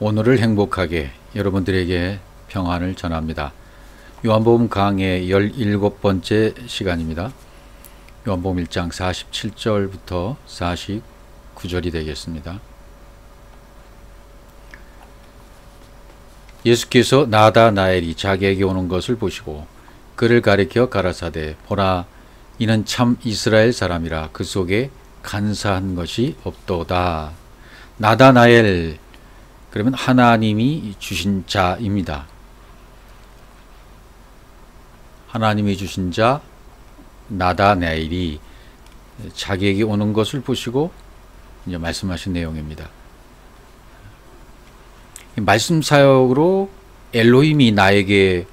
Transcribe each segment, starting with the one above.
오늘을 행복하게 여러분들에게 평안을 전합니다. 요한복음 강의 17번째 시간입니다. 요한복음 1장 47절부터 49절이 되겠습니다. 예수께서 나다나엘이 자기에게 오는 것을 보시고 그를 가리켜 가라사대 보라 이는 참 이스라엘 사람이라 그 속에 간사한 것이 없도다. 나다나엘 그러면 하나님이 주신 자입니다. 하나님이 주신 자 나다나엘이 자기에게 오는 것을 보시고 이제 말씀하신 내용입니다. 말씀 사역으로 엘로힘이 나에게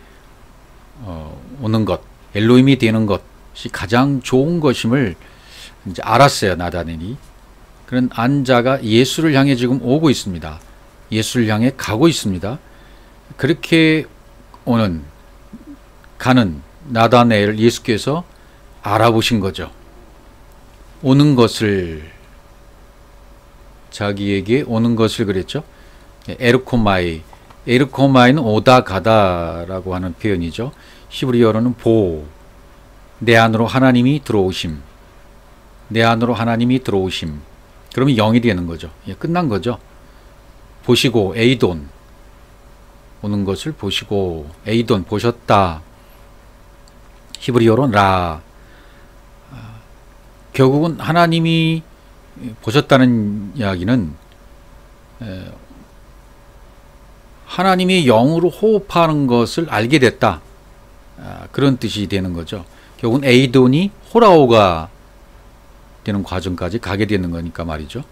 오는 것, 엘로힘이 되는 것이 가장 좋은 것임을 이제 알았어요. 나다나엘이. 그런 안자가 예수를 향해 지금 오고 있습니다. 예수를 향해 가고 있습니다. 그렇게 가는 나다나엘을 예수께서 알아보신 거죠. 오는 것을, 자기에게 오는 것을 그랬죠. 에르코마이는 오다 가다라고 하는 표현이죠. 히브리어로는 내 안으로 하나님이 들어오심. 내 안으로 하나님이 들어오심. 그러면 0이 되는 거죠. 끝난 거죠. 보시고 에이돈, 오는 것을 보시고 에이돈, 보셨다. 히브리어로 라. 결국은 하나님이 보셨다는 이야기는 하나님이 영으로 호흡하는 것을 알게 됐다. 그런 뜻이 되는 거죠. 결국은 에이돈이 호라오가 되는 과정까지 가게 되는 거니까 말이죠.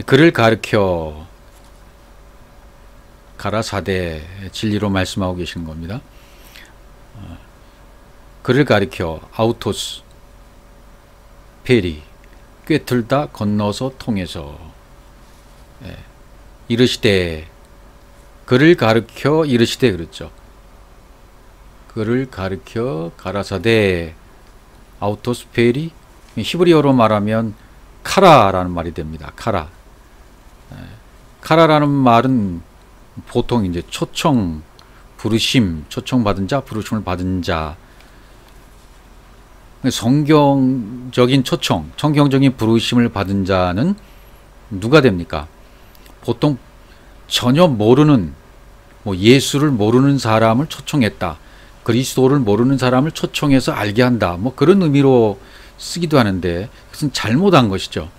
그를 가르쳐 가라사대, 진리로 말씀하고 계시는 겁니다. 그를 가리켜 아우토스 페리, 꿰틀다 건너서 통해서 이르시되, 그를 가르쳐 이르시되 그랬죠. 그를 가르쳐 가라사대 아우토스 페리, 히브리어로 말하면 카라라는 말이 됩니다. 카라라는 말은 보통 이제 초청, 부르심, 초청받은 자, 부르심을 받은 자. 성경적인 초청, 성경적인 부르심을 받은 자는 누가 됩니까? 보통 전혀 모르는, 예수를 모르는 사람을 초청했다. 그리스도를 모르는 사람을 초청해서 알게 한다. 그런 의미로 쓰기도 하는데 그것은 잘못한 것이죠.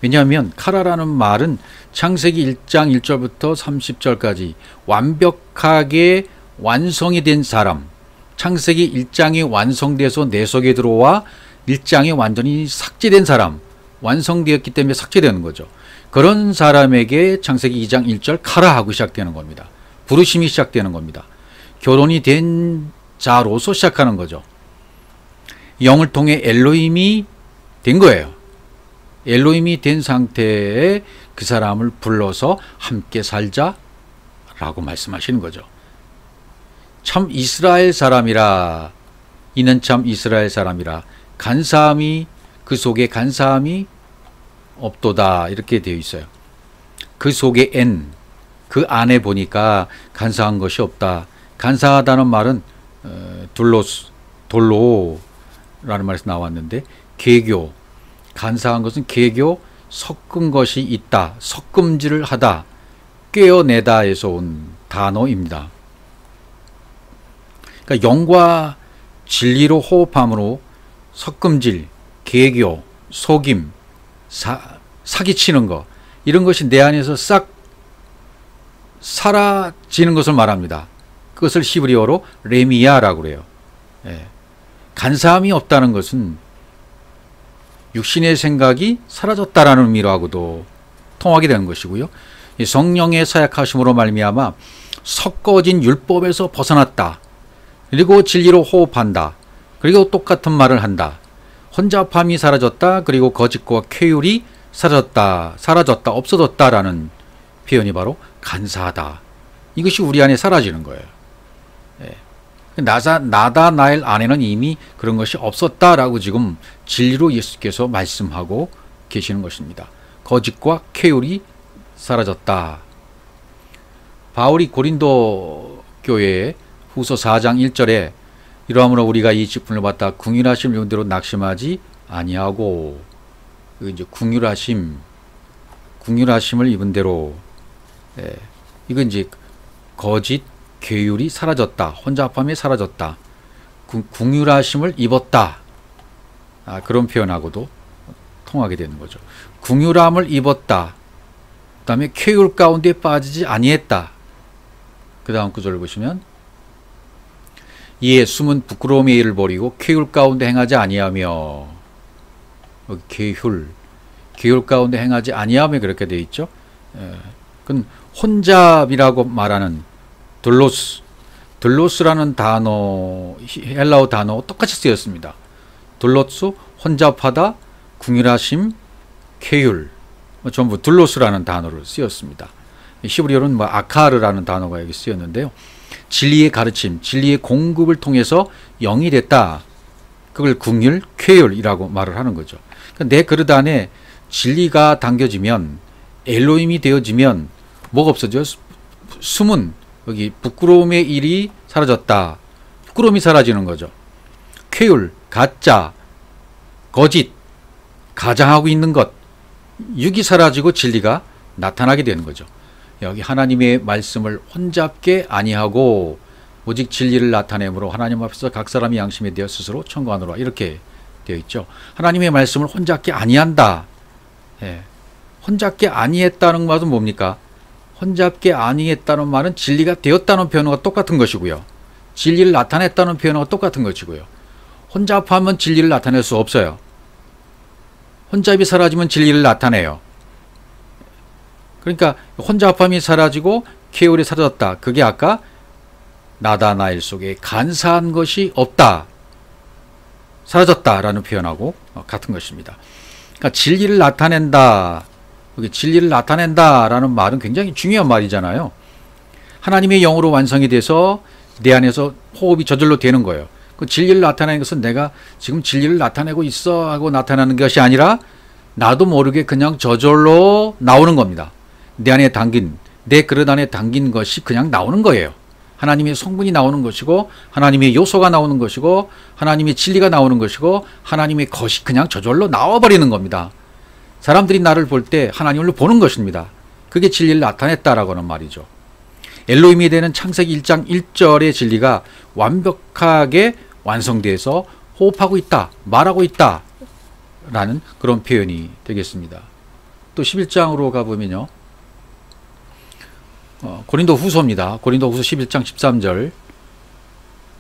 왜냐하면 카라라는 말은 창세기 1장 1절부터 30절까지 완벽하게 완성이 된 사람, 창세기 1장이 완성돼서 내 속에 들어와 1장이 완전히 삭제된 사람, 완성되었기 때문에 삭제되는 거죠. 그런 사람에게 창세기 2장 1절 카라하고 시작되는 겁니다. 부르심이 시작되는 겁니다. 결혼이 된 자로서 시작하는 거죠. 영을 통해 엘로힘이 된 거예요. 엘로힘이 된 상태에 그 사람을 불러서 함께 살자라고 말씀하시는 거죠. 참 이스라엘 사람이라, 이는 참 이스라엘 사람이라 간사함이, 그 속에 간사함이 없도다, 이렇게 되어 있어요. 그 속에 그 안에 보니까 간사한 것이 없다. 간사하다는 말은 돌로라는 말에서 나왔는데, 계교, 간사한 것은 계교, 섞은 것이 있다, 섞음질을 하다, 꿰어내다에서 온 단어입니다. 그러니까 영과 진리로 호흡함으로 섞음질, 계교, 속임, 사기치는 것, 이런 것이 내 안에서 싹 사라지는 것을 말합니다. 그것을 히브리어로 레미야라고 그래요. 간사함이 없다는 것은 육신의 생각이 사라졌다라는 의미로하고도 통하게 되는 것이고요. 성령의 사역하심으로 말미암아 섞어진 율법에서 벗어났다. 그리고 진리로 호흡한다. 그리고 똑같은 말을 한다. 혼잡함이 사라졌다. 그리고 거짓과 쾌율이 사라졌다, 없어졌다라는 표현이 바로 간사하다. 이것이 우리 안에 사라지는 거예요. 나다나엘 안에는 이미 그런 것이 없었다라고 지금 진리로 예수께서 말씀하고 계시는 것입니다. 거짓과 쾌율이 사라졌다. 바울이 고린도 교회에 후서 4장 1절에 이러함으로 우리가 이 직분을 받다 궁휼하심 입은 대로 낙심하지 아니하고, 이제 궁휼하심을 입은 대로, 이건 이제 거짓 계율이 사라졌다, 혼잡함이 사라졌다, 궁휼하심을 입었다, 그런 표현하고도 통하게 되는 거죠. 궁휼함을 입었다, 그 다음에 쾌율 가운데 빠지지 아니했다. 그 다음 구절을 보시면 이에 숨은 부끄러움의 일을 버리고 쾌율 가운데 행하지 아니하며, 여기 계율 가운데 행하지 아니하며 그렇게 되어 있죠. 그건 혼잡이라고 말하는 들로스라는 단어, 헬라어 단어 똑같이 쓰였습니다. 들로스, 혼잡하다, 궁휼하심, 쾌율, 전부 들로스라는 단어를 쓰였습니다. 히브리어는 아카르라는 단어가 여기 쓰였는데요. 진리의 가르침, 진리의 공급을 통해서 영이 됐다. 그걸 궁율, 쾌율이라고 말을 하는 거죠. 그러니까 내 그릇 안에 진리가 담겨지면, 엘로힘이 되어지면 뭐가 없어져요? 숨은, 여기 부끄러움의 일이 사라졌다. 부끄러움이 사라지는 거죠. 쾌율, 가짜, 거짓, 가장하고 있는 것, 육이 사라지고 진리가 나타나게 되는 거죠. 여기 하나님의 말씀을 혼잡게 아니하고 오직 진리를 나타내므로 하나님 앞에서 각 사람이 양심에 대해 스스로 청구하노라, 이렇게 되어 있죠. 하나님의 말씀을 혼잡게 아니한다. 혼잡게 아니했다는 말은 뭡니까? 혼잡게 아니했다는 말은 진리가 되었다는 표현과 똑같은 것이고요. 진리를 나타냈다는 표현과 똑같은 것이고요. 혼잡하면 진리를 나타낼 수 없어요. 혼잡이 사라지면 진리를 나타내요. 그러니까 혼잡함이 사라지고 쾌율이 사라졌다. 그게 아까 나다나엘 속에 간사한 것이 없다, 사라졌다라는 표현하고 같은 것입니다. 그러니까 진리를 나타낸다, 여기 진리를 나타낸다라는 말은 굉장히 중요한 말이잖아요. 하나님의 영으로 완성이 돼서 내 안에서 호흡이 저절로 되는 거예요. 그 진리를 나타내는 것은 내가 지금 진리를 나타내고 있어 하고 나타나는 것이 아니라 나도 모르게 그냥 저절로 나오는 겁니다. 내 안에 담긴, 내 그릇 안에 담긴 것이 그냥 나오는 거예요. 하나님의 성분이 나오는 것이고, 하나님의 요소가 나오는 것이고, 하나님의 진리가 나오는 것이고, 하나님의 것이 그냥 저절로 나와버리는 겁니다. 사람들이 나를 볼 때 하나님을 보는 것입니다. 그게 진리를 나타냈다라고 하는 말이죠. 엘로힘이 되는 창세기 1장 1절의 진리가 완벽하게 완성돼서 호흡하고 있다, 말하고 있다 라는 그런 표현이 되겠습니다. 또 11장으로 가보면요, 고린도 후서입니다. 고린도 후서 11장 13절.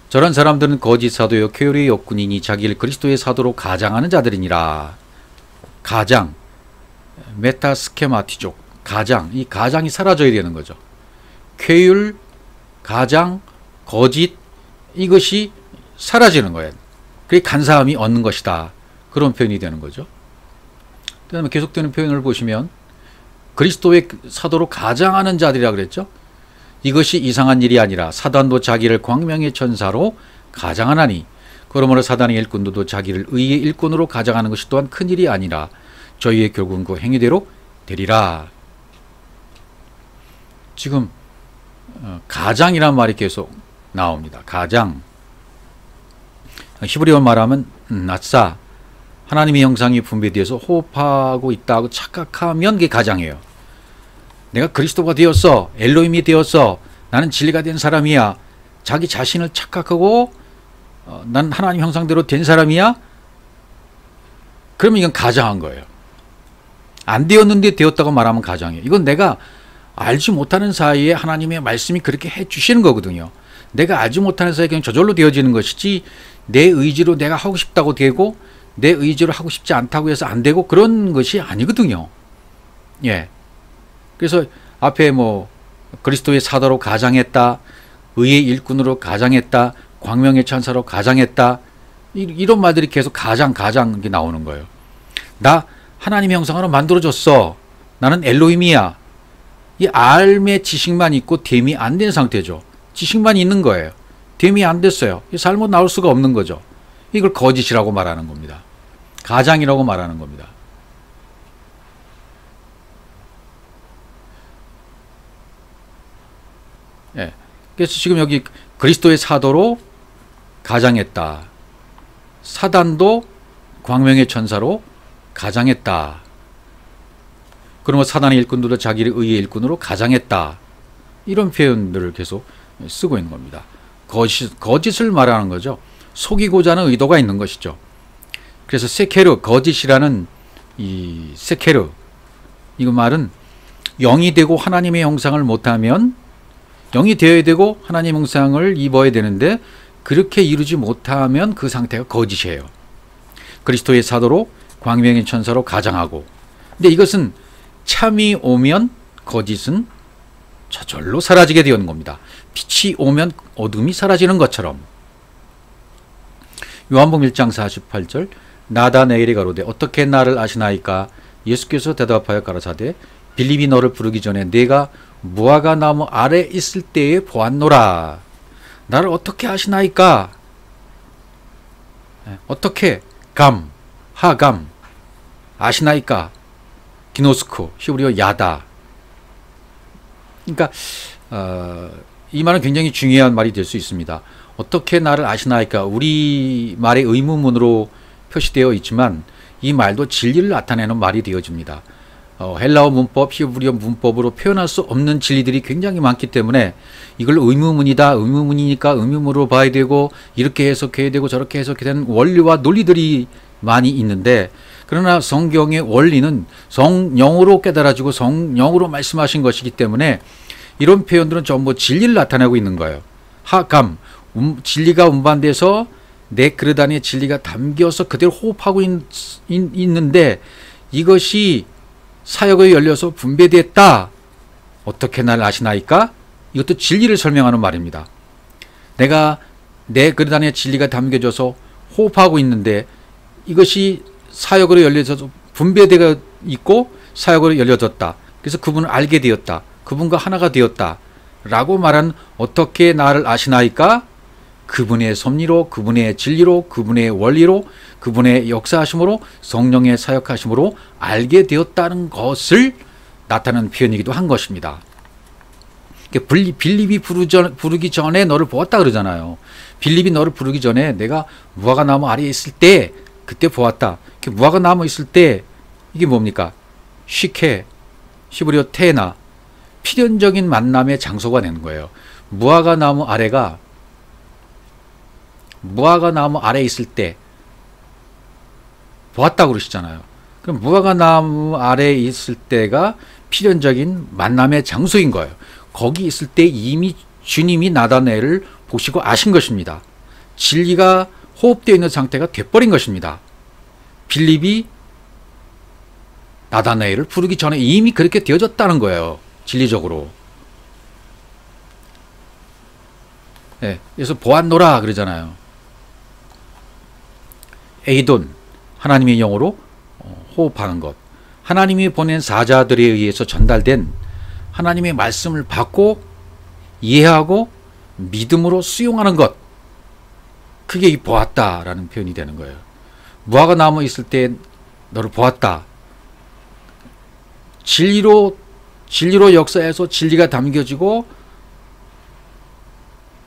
저런 사람들은 거짓 사도요 쾌율의 욕군이니 자기를 그리스도의 사도로 가장하는 자들이니라. 가장, 메타스케마티족, 가장, 이 가장이 사라져야 되는 거죠. 쾌율, 가장, 거짓, 이것이 사라지는 거예요. 그게 간사함이 얻는 것이다, 그런 표현이 되는 거죠. 그 다음에 계속되는 표현을 보시면 그리스도의 사도로 가장하는 자들이라 그랬죠. 이것이 이상한 일이 아니라 사단도 자기를 광명의 천사로 가장하나니, 그러므로 사단의 일꾼도 자기를 의의 일꾼으로 가장하는 것이 또한 큰일이 아니라 저희의 결국은 그 행위대로 되리라. 지금 가장이라는 말이 계속 나옵니다. 가장, 히브리어 말하면 나사, 하나님의 형상이 분배되어서 호흡하고 있다고 착각하면 그게 가장이에요. 내가 그리스도가 되었어, 엘로힘이 되었어, 나는 진리가 된 사람이야, 자기 자신을 착각하고 난 하나님 형상대로 된 사람이야, 그러면 이건 가장한 거예요. 안 되었는데 되었다고 말하면 가장이에요. 이건 내가 알지 못하는 사이에 하나님의 말씀이 그렇게 해주시는 거거든요. 내가 알지 못하는 사이에 그냥 저절로 되어지는 것이지, 내 의지로 내가 하고 싶다고 되고 내 의지로 하고 싶지 않다고 해서 안 되고 그런 것이 아니거든요. 예. 그래서 앞에 그리스도의 사도로 가장했다, 의의 일꾼으로 가장했다, 광명의 천사로 가장했다, 이런 말들이 계속 가장 이게 나오는 거예요. 나 하나님의 형상으로 만들어졌어, 나는 엘로힘이야, 이 알의 지식만 있고 됨이 안 된 상태죠. 지식만 있는 거예요. 됨이 안 됐어요. 이 삶은 나올 수가 없는 거죠. 이걸 거짓이라고 말하는 겁니다. 가장이라고 말하는 겁니다. 예. 그래서 지금 여기 그리스도의 사도로 가장했다. 사단도 광명의 천사로 가장했다. 그러면 사단의 일꾼들도 자기의 의의 일꾼으로 가장했다. 이런 표현들을 계속 쓰고 있는 겁니다. 거짓을 말하는 거죠. 속이고자 하는 의도가 있는 것이죠. 그래서 세케르, 거짓이라는 이 세케르, 이 말은 영이 되고 하나님의 형상을 못하면, 영이 되어야 되고 하나님의 형상을 입어야 되는데 그렇게 이루지 못하면 그 상태가 거짓이에요. 그리스도의 사도로 광명의 천사로 가장하고, 근데 이것은 참이 오면 거짓은 저절로 사라지게 되는 겁니다. 빛이 오면 어둠이 사라지는 것처럼. 요한복음 1장 48절, 나다나엘이 가로되 어떻게 나를 아시나이까? 예수께서 대답하여 가라사대 빌립이 너를 부르기 전에 내가 무화과 나무 아래 있을 때에 보았노라. 나를 어떻게 아시나이까? 어떻게? 감, 하감, 아시나이까? 기노스코, 히브리어 야다. 그러니까 이 말은 굉장히 중요한 말이 될 수 있습니다. 어떻게 나를 아시나이까? 우리 말의 의문문으로 표시되어 있지만 이 말도 진리를 나타내는 말이 되어집니다. 헬라어 문법, 히브리어 문법으로 표현할 수 없는 진리들이 굉장히 많기 때문에 이걸 의문문이다, 의문문이니까 의문문으로 봐야 되고 이렇게 해석해야 되고 저렇게 해석해야 되는 원리와 논리들이 많이 있는데, 그러나 성경의 원리는 성령으로 깨달아지고 성령으로 말씀하신 것이기 때문에 이런 표현들은 전부 진리를 나타내고 있는 거예요. 하감, 진리가 운반돼서 내 그릇 안에 진리가 담겨서 그대로 호흡하고 있는데 이것이 사역에 열려서 분배됐다. 어떻게 날 아시나이까? 이것도 진리를 설명하는 말입니다. 내가 내 그릇 안에 진리가 담겨져서 호흡하고 있는데 이것이 사역으로 열려서 분배되어 있고 사역으로 열려졌다. 그래서 그분을 알게 되었다. 그분과 하나가 되었다. 라고 말한 어떻게 나를 아시나이까? 그분의 섭리로, 그분의 진리로, 그분의 원리로, 그분의 역사하심으로, 성령의 사역하심으로 알게 되었다는 것을 나타내는 표현이기도 한 것입니다. 빌립이 부르기 전에 너를 보았다 그러잖아요. 빌립이 너를 부르기 전에 내가 무화과 나무 아래에 있을 때 그때 보았다. 무화과 나무 있을 때 이게 뭡니까? 시케, 히브리어 테나, 필연적인 만남의 장소가 되는 거예요. 무화과 나무 아래가 무화과 나무 아래에 있을 때 보았다고 그러시잖아요. 그럼 무화과 나무 아래에 있을 때가 필연적인 만남의 장소인 거예요. 거기 있을 때 이미 주님이 나다나엘을 보시고 아신 것입니다. 진리가 호흡되어 있는 상태가 돼버린 것입니다. 빌립이 나다나엘을 부르기 전에 이미 그렇게 되어졌다는 거예요. 진리적으로. 네, 그래서 보았노라 그러잖아요. 에이돈, 하나님의 영으로 호흡하는 것. 하나님이 보낸 사자들에 의해서 전달된 하나님의 말씀을 받고 이해하고 믿음으로 수용하는 것. 그게 이 보았다라는 표현이 되는 거예요. 무화과 나무 있을 때 너를 보았다. 진리로 역사해서 진리가 담겨지고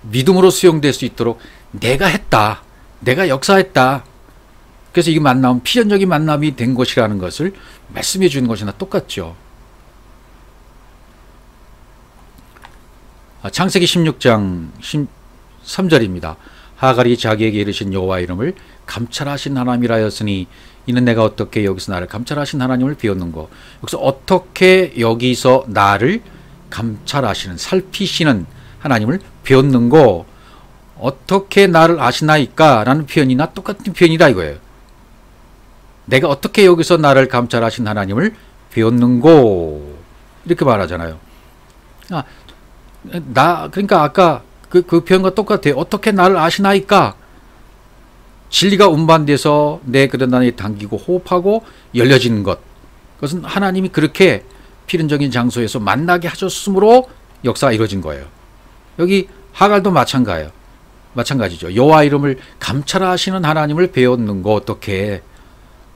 믿음으로 수용될 수 있도록 내가 했다. 내가 역사했다. 그래서 이게 만남, 필연적인 만남이 된 것이라는 것을 말씀해 주는 것이나 똑같죠. 창세기 16장 13절입니다. 하갈이 자기에게 이르신 여호와 이름을 감찰하신 하나님이라 하였으니 이는 내가 어떻게 여기서 나를 감찰하신 하나님을 비웠는고. 여기서 어떻게 여기서 나를 감찰하시는, 살피시는 하나님을 비웠는고. 어떻게 나를 아시나이까? 라는 표현이나 똑같은 표현이다 이거예요. 내가 어떻게 여기서 나를 감찰하신 하나님을 비웠는고. 이렇게 말하잖아요. 그러니까 아까 그 표현과 똑같아요. 어떻게 나를 아시나이까? 진리가 운반돼서 내 그릇 안에 담기고 호흡하고 열려지는 것. 그것은 하나님이 그렇게 필연적인 장소에서 만나게 하셨으므로 역사가 이루어진 거예요. 여기 하갈도 마찬가지죠. 여호와 이름을 감찰하시는 하나님을 배웠는고.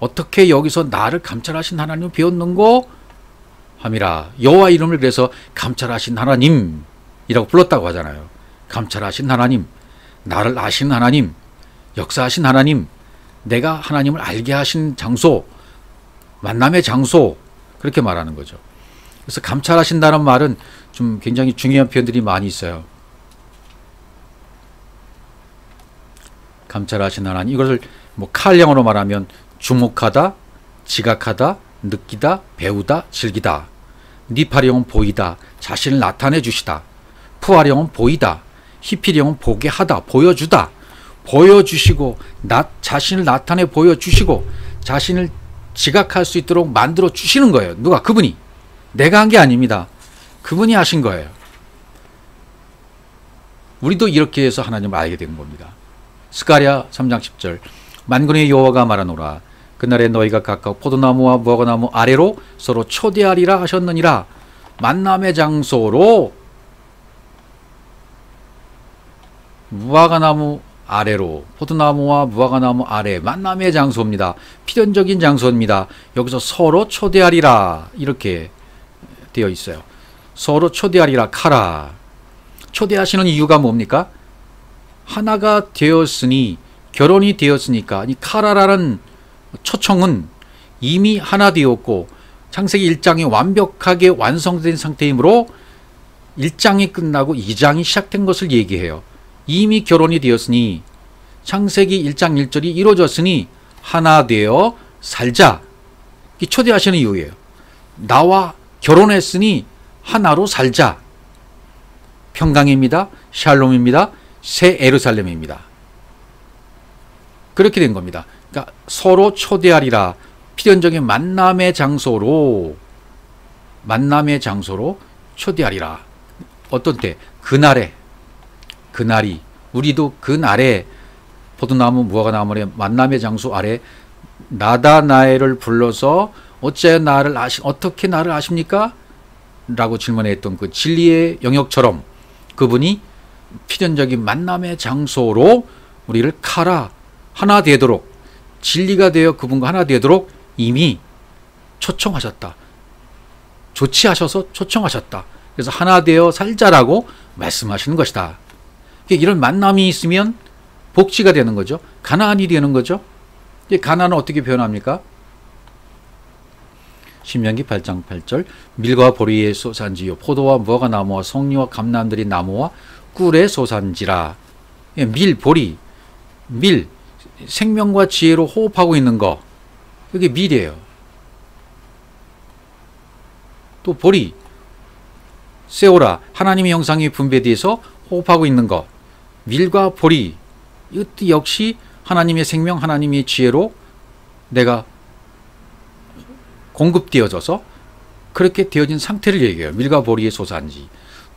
어떻게 여기서 나를 감찰하신 하나님을 배웠는고 함이라. 여호와 이름을 그래서 감찰하신 하나님, 불렀다고 하잖아요. 감찰하신 하나님, 나를 아시는 하나님, 역사하신 하나님, 내가 하나님을 알게 하신 장소, 만남의 장소, 그렇게 말하는 거죠. 그래서 감찰하신다는 말은 좀 굉장히 중요한 표현들이 많이 있어요. 감찰하신 하나님, 이것을 뭐 칼형으로 말하면 주목하다, 지각하다, 느끼다, 배우다, 즐기다. 니팔형은 보이다, 자신을 나타내 주시다. 푸활형은 보이다, 히필형은 보게 하다, 보여주다. 보여주시고 자신을 나타내 보여주시고 자신을 지각할 수 있도록 만들어 주시는 거예요. 누가? 그분이. 내가 한 게 아닙니다. 그분이 하신 거예요. 우리도 이렇게 해서 하나님을 알게 된 겁니다. 스가랴 3장 10절 만군의 여호와가 말하노라 그날에 너희가 각각 포도나무와 무화과나무 아래로 서로 초대하리라 하셨느니라. 만남의 장소로 무화과나무 아래로, 포도나무와 무화과나무 아래, 만남의 장소입니다. 필연적인 장소입니다. 여기서 서로 초대하리라 이렇게 되어 있어요. 서로 초대하리라 카라. 초대하시는 이유가 뭡니까? 하나가 되었으니, 결혼이 되었으니까 이 카라라는 초청은 이미 하나 되었고 창세기 1장이 완벽하게 완성된 상태이므로 1장이 끝나고 2장이 시작된 것을 얘기해요. 이미 결혼이 되었으니, 창세기 1장 1절이 이루어졌으니 하나 되어 살자. 이 초대하시는 이유예요. 나와 결혼했으니 하나로 살자. 평강입니다. 샬롬입니다. 새 예루살렘입니다. 그렇게 된 겁니다. 그러니까 서로 초대하리라. 필연적인 만남의 장소로 초대하리라. 어떤 때? 그날이 우리도 그날에 포도나무 무화과나무의 만남의 장소 아래 나다나엘을 불러서 어째 나를 어떻게 나를 아십니까? 라고 질문했던 그 진리의 영역처럼 그분이 필연적인 만남의 장소로 우리를 카라 하나 되도록, 진리가 되어 그분과 하나 되도록 이미 초청하셨다. 조치하셔서 초청하셨다. 그래서 하나 되어 살자라고 말씀하시는 것이다. 이런 만남이 있으면 복지가 되는 거죠. 가나안이 되는 거죠. 가나안은 어떻게 표현합니까? 신명기 8장 8절 밀과 보리의 소산지요 포도와 무화과나무와 송리와 감람들이 나무와 꿀의 소산지라. 밀, 보리, 밀, 생명과 지혜로 호흡하고 있는 거, 그게 밀이에요. 또 보리, 세오라, 하나님의 형상이 분배돼서 호흡하고 있는 것, 밀과 보리, 이것도 역시 하나님의 생명, 하나님의 지혜로 내가 공급되어져서 그렇게 되어진 상태를 얘기해요. 밀과 보리의 소산지.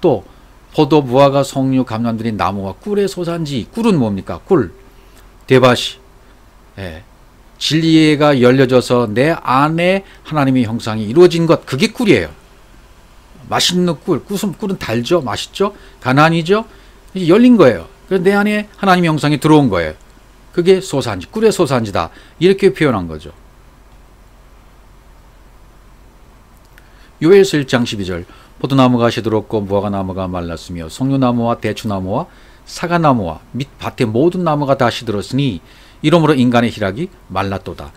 또 포도, 무화과, 송류, 감람들이 나무와 꿀의 소산지. 꿀은 뭡니까? 꿀, 대바시. 진리가 열려져서 내 안에 하나님의 형상이 이루어진 것, 그게 꿀이에요. 맛있는 꿀. 꿀은 달죠? 맛있죠? 가난이죠? 열린 거예요. 그래서 내 안에 하나님의 형상이 들어온 거예요. 그게 소산지, 꿀의 소산지다. 이렇게 표현한 거죠. 요엘서 1장 12절 포도나무가 시들었고 무화과나무가 말랐으며 송류나무와 대추나무와 사과나무와 및 밭의 모든 나무가 다 시들었으니 이러므로 인간의 희락이 말랐도다.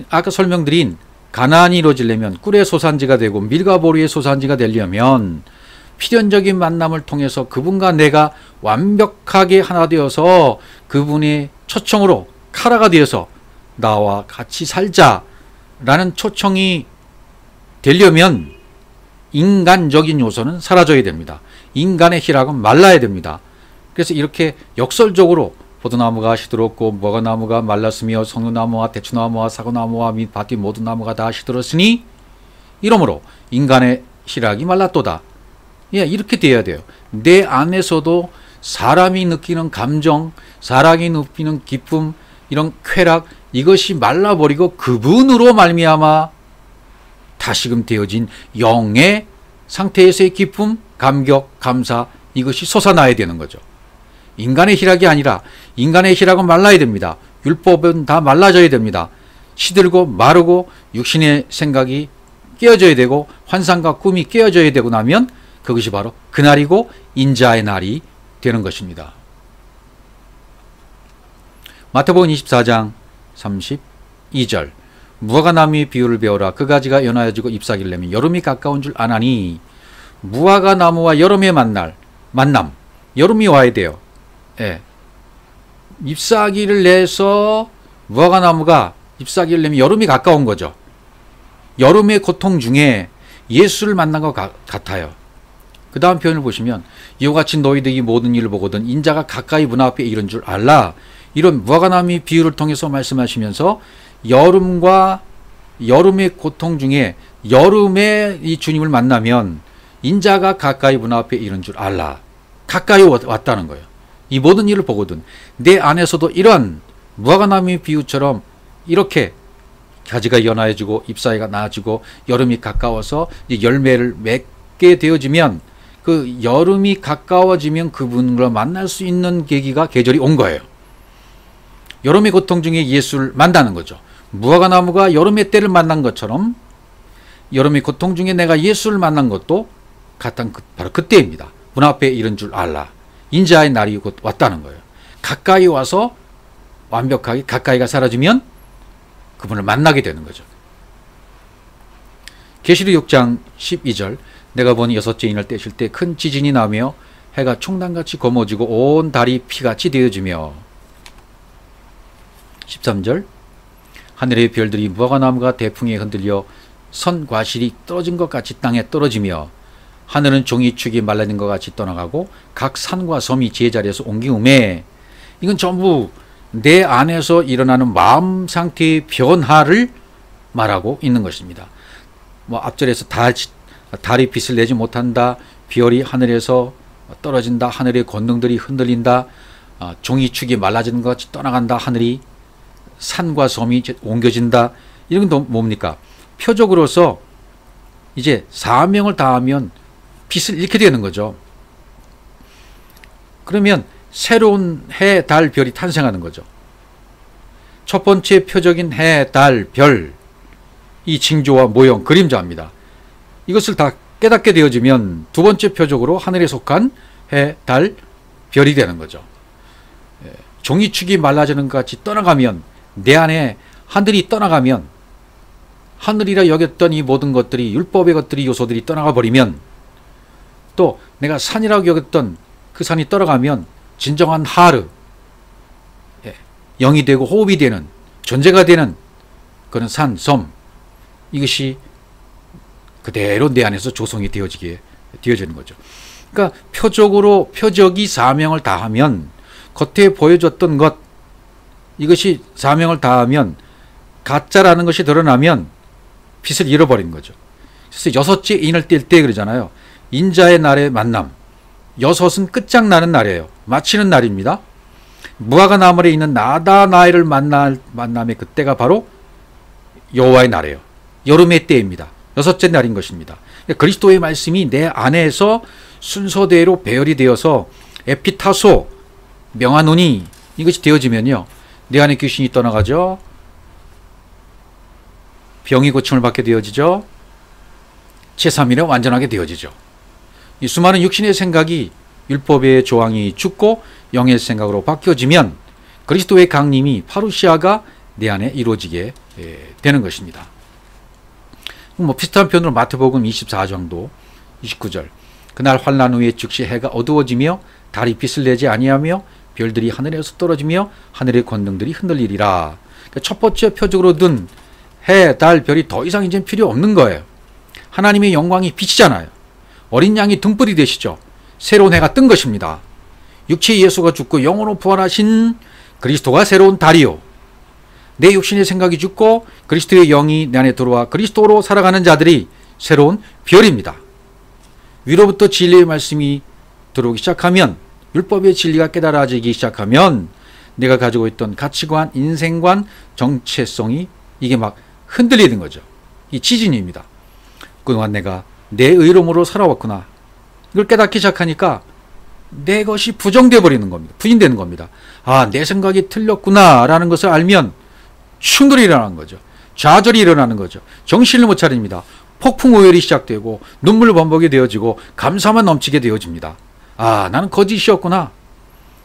아까 설명드린 가나안이 이루어지려면 꿀의 소산지가 되고 밀과 보리의 소산지가 되려면 필연적인 만남을 통해서 그분과 내가 완벽하게 하나 되어서 그분의 초청으로 카라가 되어서 나와 같이 살자라는 초청이 되려면 인간적인 요소는 사라져야 됩니다. 인간의 희락은 말라야 됩니다. 그래서 이렇게 역설적으로 포도나무가 시들었고 무화과나무가 말랐으며 송류나무와 대추나무와 사과나무와 및 밭의 모든 나무가 다 시들었으니 이러므로 인간의 희락이 말랐도다. 이렇게 돼야 돼요. 내 안에서도 사람이 느끼는 감정, 사람이 느끼는 기쁨, 이런 쾌락, 이것이 말라버리고 그분으로 말미암아 다시금 되어진 영의 상태에서의 기쁨, 감격, 감사, 이것이 솟아나야 되는 거죠. 인간의 희락이 아니라 인간의 희락은 말라야 됩니다. 율법은 다 말라져야 됩니다. 시들고 마르고 육신의 생각이 깨어져야 되고 환상과 꿈이 깨어져야 되고 나면 그것이 바로 그날이고 인자의 날이 되는 것입니다. 마태복음 24장 32절 무화과나무의 비유를 배우라. 그 가지가 연하여지고 잎사귀를 내면 여름이 가까운 줄 아나니. 무화과나무와 여름의 만남. 여름이 와야 돼요. 예. 잎사귀를 내서 무화과나무가 잎사귀를 내면 여름이 가까운 거죠. 여름의 고통 중에 예수를 만난 것 같아요. 그 다음 표현을 보시면 이와 같이 너희들이 모든 일을 보거든 인자가 가까이 문 앞에 이른 줄 알라. 이런 무화과나무의 비유를 통해서 말씀하시면서 여름과 여름의 고통 중에 여름에 이 주님을 만나면 인자가 가까이 문 앞에 이른 줄 알라. 가까이 왔다는 거예요. 이 모든 일을 보거든 내 안에서도 이런 무화과나무의 비유처럼 이렇게 가지가 연하여지고 잎사귀가 나아지고 여름이 가까워서 열매를 맺게 되어지면 그 여름이 가까워지면 그분과 만날 수 있는 계절이 온 거예요. 여름의 고통 중에 예수를 만나는 거죠. 무화과나무가 여름의 때를 만난 것처럼 여름의 고통 중에 내가 예수를 만난 것도 같은 바로 그때입니다. 문 앞에 이른 줄 알라. 인자의 날이 곧 왔다는 거예요. 가까이 와서 완벽하게 가까이가 사라지면 그분을 만나게 되는 거죠. 계시록 6장 12절 내가 보니 여섯째 인을 떼실 때 큰 지진이 나며 해가 총단같이 검어지고 온 달이 피같이 되어지며 13절 하늘의 별들이 무화과나무가 대풍에 흔들려 선 과실이 떨어진 것 같이 땅에 떨어지며 하늘은 종이축이 말라진 것 같이 떠나가고 각 산과 섬이 제자리에서 옮기음에 이건 전부 내 안에서 일어나는 마음 상태의 변화를 말하고 있는 것입니다. 앞절에서 달이 빛을 내지 못한다. 별이 하늘에서 떨어진다. 하늘의 권능들이 흔들린다. 종이축이 말라지는 것 같이 떠나간다. 하늘이 산과 섬이 옮겨진다. 이런 건 뭡니까? 표적으로서 이제 사명을 다하면 빛을 잃게 되는 거죠. 그러면 새로운 해, 달, 별이 탄생하는 거죠. 첫 번째 표적인 해, 달, 별, 이 징조와 모형, 그림자입니다. 이것을 다 깨닫게 되어지면 두 번째 표적으로 하늘에 속한 해, 달, 별이 되는 거죠. 종이축이 말라지는 것 같이 떠나가면 내 안에 하늘이 떠나가면 하늘이라 여겼던 이 모든 것들이 율법의 것들이 요소들이 떠나가 버리면 또 내가 산이라고 여겼던 그 산이 떠나가면 진정한 하르 영이 되고 호흡이 되는 존재가 되는 그런 산, 섬 이것이 그대로 내 안에서 조성이 되어지는 거죠. 그러니까 표적이 사명을 다하면 겉에 보여줬던 것 이것이 사명을 다하면 가짜라는 것이 드러나면 빛을 잃어버린 거죠. 그래서 여섯째 인을 뗄 때 그러잖아요. 인자의 날의 만남. 여섯은 끝장나는 날이에요. 마치는 날입니다. 무화과나무에 있는 나다나엘을 만남의 그때가 바로 여호와의 날이에요. 여름의 때입니다. 여섯째 날인 것입니다. 그리스도의 말씀이 내 안에서 순서대로 배열이 되어서 에피타소, 명하노니 이것이 되어지면요. 내 안에 귀신이 떠나가죠. 병이 고침을 받게 되어지죠. 제3일에 완전하게 되어지죠. 이 수많은 육신의 생각이 율법의 조항이 죽고 영의 생각으로 바뀌어지면 그리스도의 강림이 파루시아가 내 안에 이루어지게 되는 것입니다. 비슷한 편으로 마태복음 24장도 29절 그날 환난 후에 즉시 해가 어두워지며 달이 빛을 내지 아니하며 별들이 하늘에서 떨어지며 하늘의 권능들이 흔들리리라. 그러니까 첫 번째 표적으로 든 해, 달, 별이 더 이상 이제 필요 없는 거예요. 하나님의 영광이 빛이잖아요. 어린 양이 등불이 되시죠. 새로운 해가 뜬 것입니다. 육체의 예수가 죽고 영으로 부활하신 그리스도가 새로운 달이요. 내 육신의 생각이 죽고 그리스도의 영이 내 안에 들어와 그리스도로 살아가는 자들이 새로운 별입니다. 위로부터 진리의 말씀이 들어오기 시작하면 율법의 진리가 깨달아지기 시작하면 내가 가지고 있던 가치관, 인생관, 정체성이 이게 막 흔들리는 거죠. 이 지진입니다. 그동안 내가 내 의로움으로 살아왔구나. 이걸 깨닫기 시작하니까 내 것이 부정되어 버리는 겁니다. 부인되는 겁니다. 아, 내 생각이 틀렸구나 라는 것을 알면 충돌이 일어나는 거죠. 좌절이 일어나는 거죠. 정신을 못 차립니다. 폭풍 오열이 시작되고 눈물 범벅이 되어지고 감사만 넘치게 되어집니다. 아, 나는 거짓이었구나.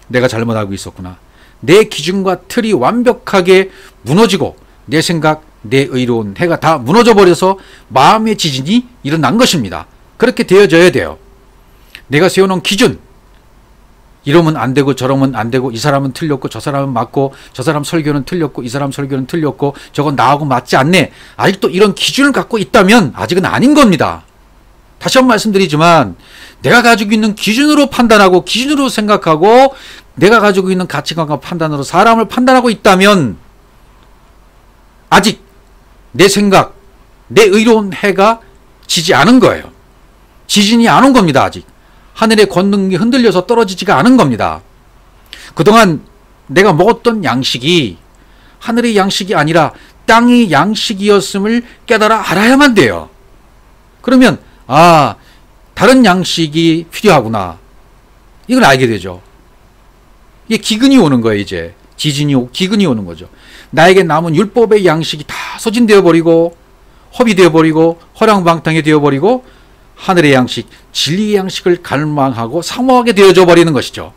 내가 잘못 알고 있었구나. 내 기준과 틀이 완벽하게 무너지고 내 생각, 내 의로운 해가 다 무너져 버려서 마음의 지진이 일어난 것입니다. 그렇게 되어져야 돼요. 내가 세워놓은 기준, 이러면 안 되고 저러면 안 되고, 이 사람은 틀렸고 저 사람은 맞고, 저 사람 설교는 틀렸고 이 사람 설교는 틀렸고, 저건 나하고 맞지 않네. 아직도 이런 기준을 갖고 있다면 아직은 아닌 겁니다. 다시 한번 말씀드리지만, 내가 가지고 있는 기준으로 판단하고 기준으로 생각하고 내가 가지고 있는 가치관과 판단으로 사람을 판단하고 있다면 아직 내 생각, 내 의로운 해가 지지 않은 거예요. 지진이 안 온 겁니다. 아직 하늘의 권능이 흔들려서 떨어지지가 않은 겁니다. 그동안 내가 먹었던 양식이 하늘의 양식이 아니라 땅의 양식이었음을 깨달아 알아야만 돼요. 그러면 아, 다른 양식이 필요하구나, 이걸 알게 되죠. 이게 기근이 오는 거예요. 이제 지진이 오고 기근이 오는 거죠. 나에게 남은 율법의 양식이 다 소진되어 버리고 허비되어 버리고 허랑방탕이 되어 버리고 하늘의 양식, 진리의 양식을 갈망하고 사모하게 되어져 버리는 것이죠.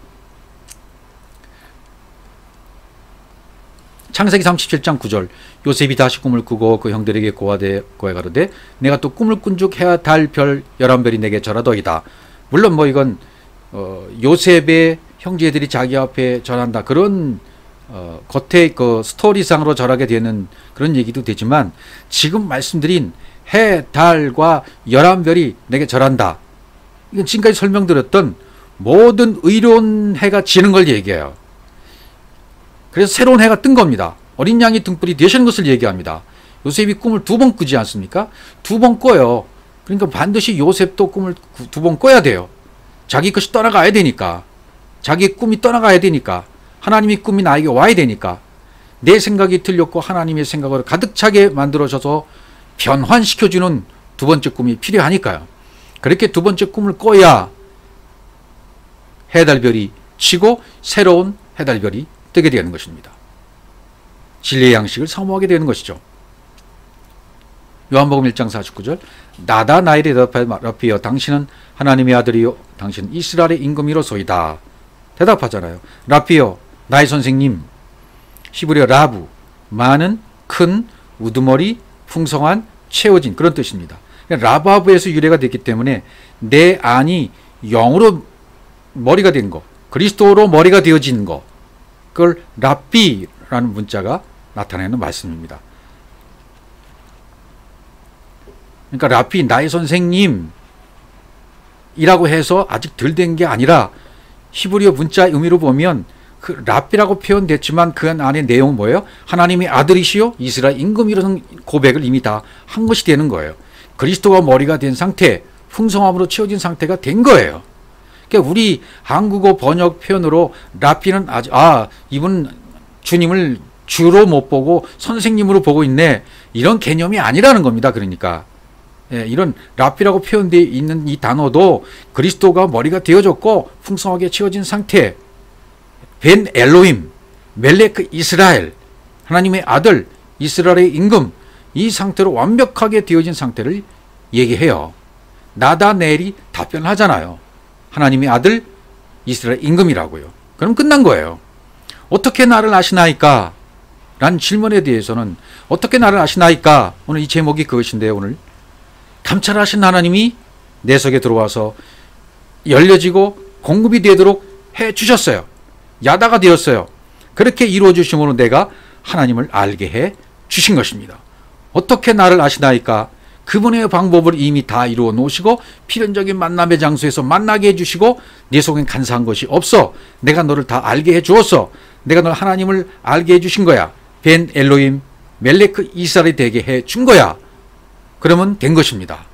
창세기 37장 9절, 요셉이 다시 꿈을 꾸고 그 형들에게 고하되 가로되 내가 또 꿈을 꾼즉 해와 달 별 11별이 내게 절하더이다. 물론 뭐 이건 요셉의 형제들이 자기 앞에 절한다, 그런 겉에 그 스토리상으로 절하게 되는 그런 얘기도 되지만, 지금 말씀드린 해, 달과 11별이 내게 절한다, 이건 지금까지 설명드렸던 모든 의로운 해가 지는 걸 얘기해요. 그래서 새로운 해가 뜬 겁니다. 어린 양이 등불이 되시는 것을 얘기합니다. 요셉이 꿈을 2번 꾸지 않습니까? 2번 꿔요. 그러니까 반드시 요셉도 꿈을 2번 꿔야 돼요. 자기 것이 떠나가야 되니까. 자기의 꿈이 떠나가야 되니까. 하나님의 꿈이 나에게 와야 되니까. 내 생각이 틀렸고 하나님의 생각으로 가득 차게 만들어져서 변환시켜주는 2번째 꿈이 필요하니까요. 그렇게 2번째 꿈을 꿔야 해달별이 치고 새로운 해달별이 뜨게 되는 것입니다. 진리의 양식을 사모하게 되는 것이죠. 요한복음 1장 49절, 나다나엘이 대답하여 당신은 하나님의 아들이요 당신은 이스라엘의 임금이로소이다. 대답하잖아요. 라피요, 나의 선생님. 히브리어 라부, 많은, 큰, 우두머리, 풍성한, 채워진, 그런 뜻입니다. 라바브에서 유래가 됐기 때문에 내 안이 영으로 머리가 된 거, 그리스도로 머리가 되어진 거, 그걸 라삐라는 문자가 나타내는 말씀입니다. 그러니까 라삐, 나의 선생님이라고 해서 아직 덜 된 게 아니라 히브리어 문자 의미로 보면 그 라삐라고 표현됐지만 그 안의 내용은 뭐예요? 하나님의 아들이시요 이스라엘 임금이라는 고백을 이미 다 한 것이 되는 거예요. 그리스도가 머리가 된 상태, 풍성함으로 채워진 상태가 된 거예요. 그러니까 우리 한국어 번역 표현으로 라삐는 아주 이분 주님을 주로 못 보고 선생님으로 보고 있네, 이런 개념이 아니라는 겁니다. 그러니까 이런 라삐라고 표현되어 있는 이 단어도 그리스도가 머리가 되어졌고 풍성하게 채워진 상태, 벤 엘로힘, 멜레크 이스라엘, 하나님의 아들, 이스라엘의 임금, 이 상태로 완벽하게 되어진 상태를 얘기해요. 나다넬이 답변하잖아요. 하나님의 아들, 이스라엘 임금이라고요. 그럼 끝난 거예요. 어떻게 나를 아시나이까? 라는 질문에 대해서는 어떻게 나를 아시나이까? 오늘 이 제목이 그것인데요. 오늘 감찰하신 하나님이 내 속에 들어와서 열려지고 공급이 되도록 해주셨어요. 야다가 되었어요. 그렇게 이루어 주심으로 내가 하나님을 알게 해 주신 것입니다. 어떻게 나를 아시나이까? 그분의 방법을 이미 다 이루어 놓으시고 필연적인 만남의 장소에서 만나게 해주시고 내 속엔 간사한 것이 없어. 내가 너를 다 알게 해주었어. 내가 널 하나님을 알게 해주신 거야. 벤 엘로힘 멜레크 이스라엘이 되게 해준 거야. 그러면 된 것입니다.